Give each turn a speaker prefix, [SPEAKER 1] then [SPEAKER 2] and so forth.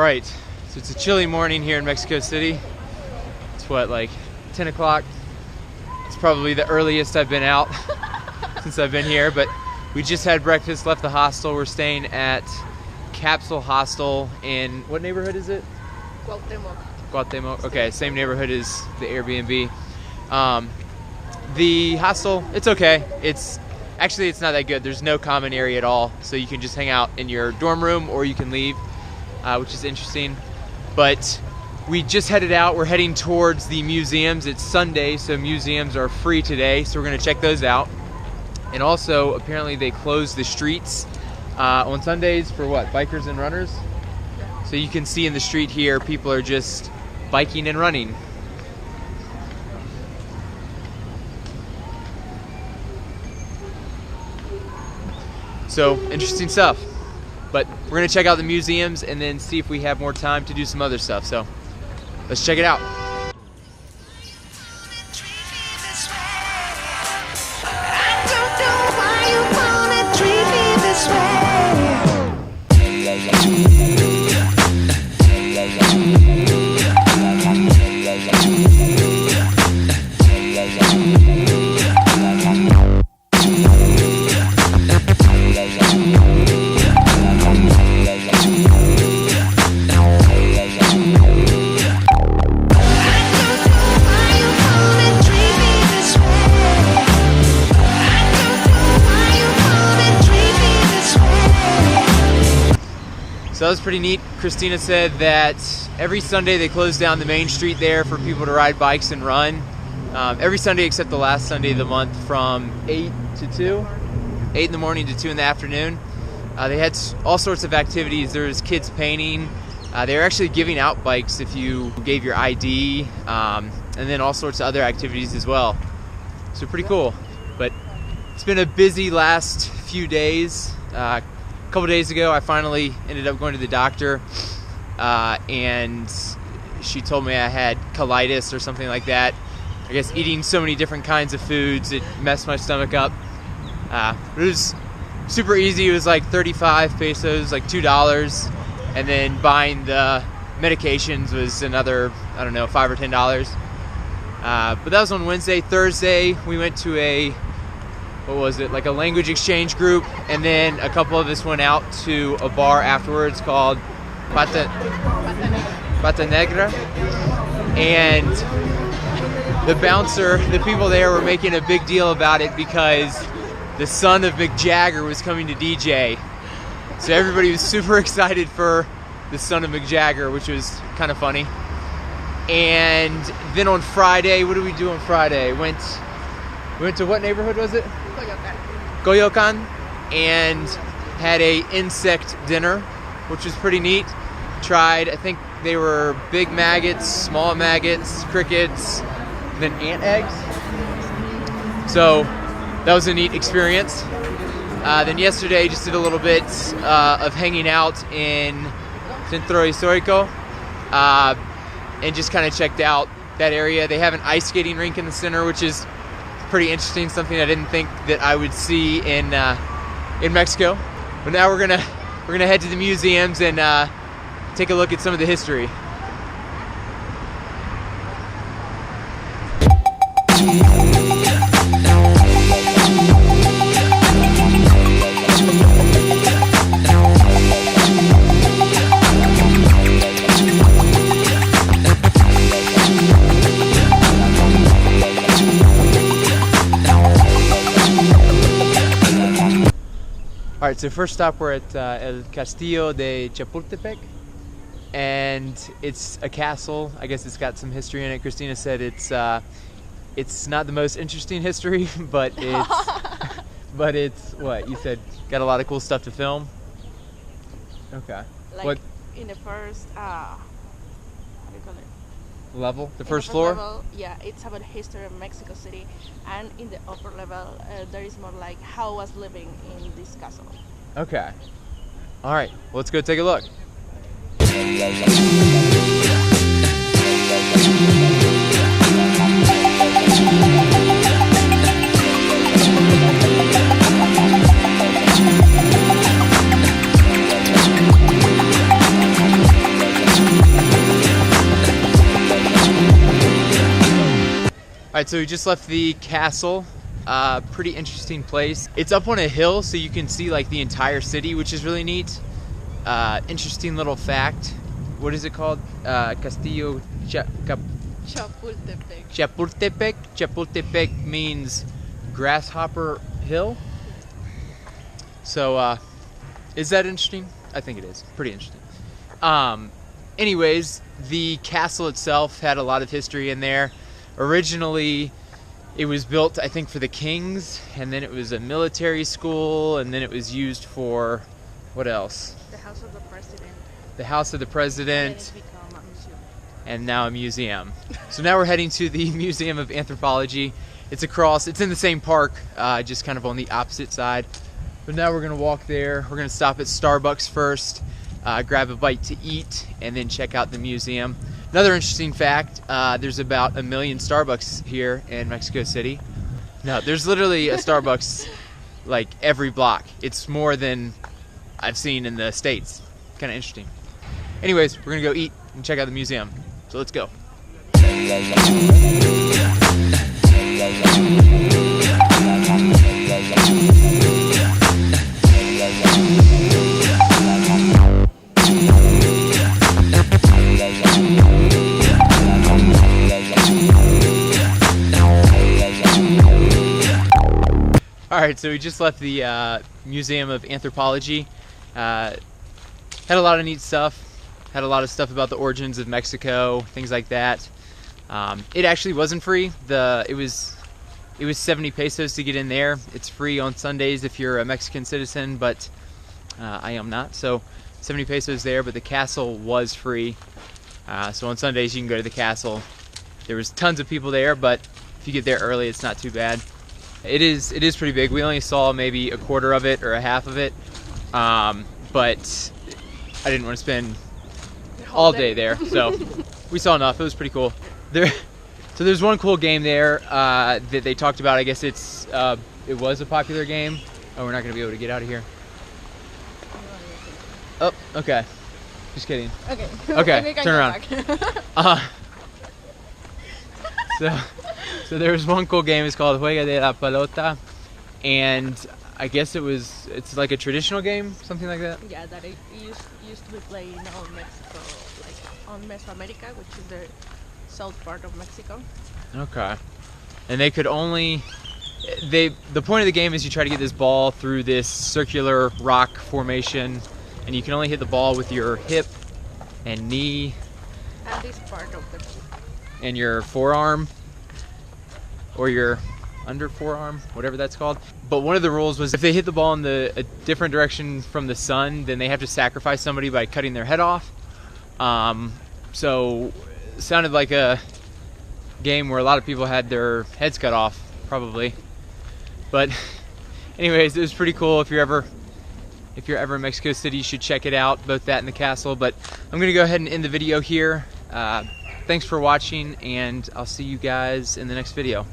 [SPEAKER 1] right, so it's a chilly morning here in Mexico City. It's what, like 10 o'clock? It's probably the earliest I've been out since I've been here, but we just had breakfast, left the hostel. We're staying at Capsule Hostel in, what neighborhood is it? Cuauhtemoc. Okay, same neighborhood as the Airbnb. The hostel, it's okay. It's not that good. There's no common area at all, so you can just hang out in your dorm room or you can leave, which is interesting. But we just headed out. We're heading towards the museums. It's Sunday, so museums are free today, so we're going to check those out. And also, apparently they close the streets on Sundays for what? Bikers and runners? So you can see in the street here, people are just biking and running. So, interesting stuff. But we're going to check out the museums and then see if we have more time to do some other stuff. So, let's check it out. So that was pretty neat. Christina said that every Sunday they close down the main street there for people to ride bikes and run. Every Sunday except the last Sunday of the month from 8 to 2. 8 in the morning to 2 in the afternoon. They had all sorts of activities. There was kids painting. They were actually giving out bikes if you gave your ID. And then all sorts of other activities as well. So pretty cool. But it's been a busy last few days. A couple days ago, I finally ended up going to the doctor, and she told me I had colitis or something like that. I guess eating so many different kinds of foods, it messed my stomach up. It was super easy. It was like 35 pesos, like $2, and then buying the medications was another, I don't know, $5 or $10. But that was on Wednesday. Thursday, we went to like a language exchange group, and then a couple of us went out to a bar afterwards called Pata Negra, and the bouncer, the people there were making a big deal about it because the son of Mick Jagger was coming to DJ. So everybody was super excited for the son of Mick Jagger, which was kind of funny. And then on Friday, what did we do on Friday? We went to what neighborhood was it? Coyoacan, and had a insect dinner, which was pretty neat. Tried, I think they were big maggots, small maggots, crickets, then ant eggs. So that was a neat experience. Then yesterday just did a little bit of hanging out in Centro Histórico and just kind of checked out that area. They have an ice skating rink in the center, which is pretty interesting, something I didn't think that I would see in Mexico. But now we're gonna head to the museums and take a look at some of the history. All right, so first stop, we're at El Castillo de Chapultepec, and it's a castle. I guess it's got some history in it. Christina said it's not the most interesting history, but it's what you said, got a lot of cool stuff to film. Okay.
[SPEAKER 2] Like
[SPEAKER 1] what
[SPEAKER 2] in the first how do you call it?
[SPEAKER 1] Level? The first floor?
[SPEAKER 2] Level, yeah, it's about the history of Mexico City, and in the upper level there is more like how was living in this castle.
[SPEAKER 1] Okay. All right, well, let's go take a look. Alright, so we just left the castle. Pretty interesting place. It's up on a hill, so you can see like the entire city, which is really neat. Interesting little fact. What is it called? Castillo
[SPEAKER 2] Chapultepec.
[SPEAKER 1] Chapultepec. Chapultepec means grasshopper hill. So, is that interesting? I think it is. Pretty interesting. Anyways, the castle itself had a lot of history in there. Originally, it was built, I think, for the kings, and then it was a military school, and then it was used for, what else?
[SPEAKER 2] The house of the president.
[SPEAKER 1] The house of the
[SPEAKER 2] Then
[SPEAKER 1] president,
[SPEAKER 2] it's become a museum.
[SPEAKER 1] and now a museum. So now we're heading to the Museum of Anthropology. It's in the same park, just kind of on the opposite side. But now we're gonna walk there. We're gonna stop at Starbucks first, grab a bite to eat, and then check out the museum. Another interesting fact, there's about 1 million Starbucks here in Mexico City. No, there's literally a Starbucks like every block. It's more than I've seen in the States. Kind of interesting. Anyways, we're gonna go eat and check out the museum. So let's go. Alright, so we just left the Museum of Anthropology. Had a lot of neat stuff. Had a lot of stuff about the origins of Mexico, things like that. It actually wasn't free. It was 70 pesos to get in there. It's free on Sundays if you're a Mexican citizen, but I am not. So 70 pesos there, but the castle was free. So on Sundays you can go to the castle. There was tons of people there, but if you get there early, it's not too bad. It is pretty big. We only saw maybe a quarter of it or a half of it, but I didn't want to spend all day there, so we saw enough. It was pretty cool. So there's one cool game there that they talked about. I guess it was a popular game. Oh, we're not going to be able to get out of here. Oh, okay. Just kidding.
[SPEAKER 2] Okay.
[SPEAKER 1] Okay, turn around. So there was one cool game. It's called Juega de la Pelota, and I guess it's like a traditional game, something like that.
[SPEAKER 2] Yeah, that it used to be played in all Mexico, like on Mesoamerica, which is the south part of Mexico.
[SPEAKER 1] Okay. And they could only the point of the game is you try to get this ball through this circular rock formation, and you can only hit the ball with your hip and knee
[SPEAKER 2] And this part of the
[SPEAKER 1] and your forearm or your under forearm, whatever that's called. But one of the rules was if they hit the ball in a different direction from the sun, then they have to sacrifice somebody by cutting their head off. So it sounded like a game where a lot of people had their heads cut off, probably. But anyways, it was pretty cool. If you're ever in Mexico City, you should check it out, both that and the castle. But I'm gonna go ahead and end the video here. Thanks for watching, and I'll see you guys in the next video.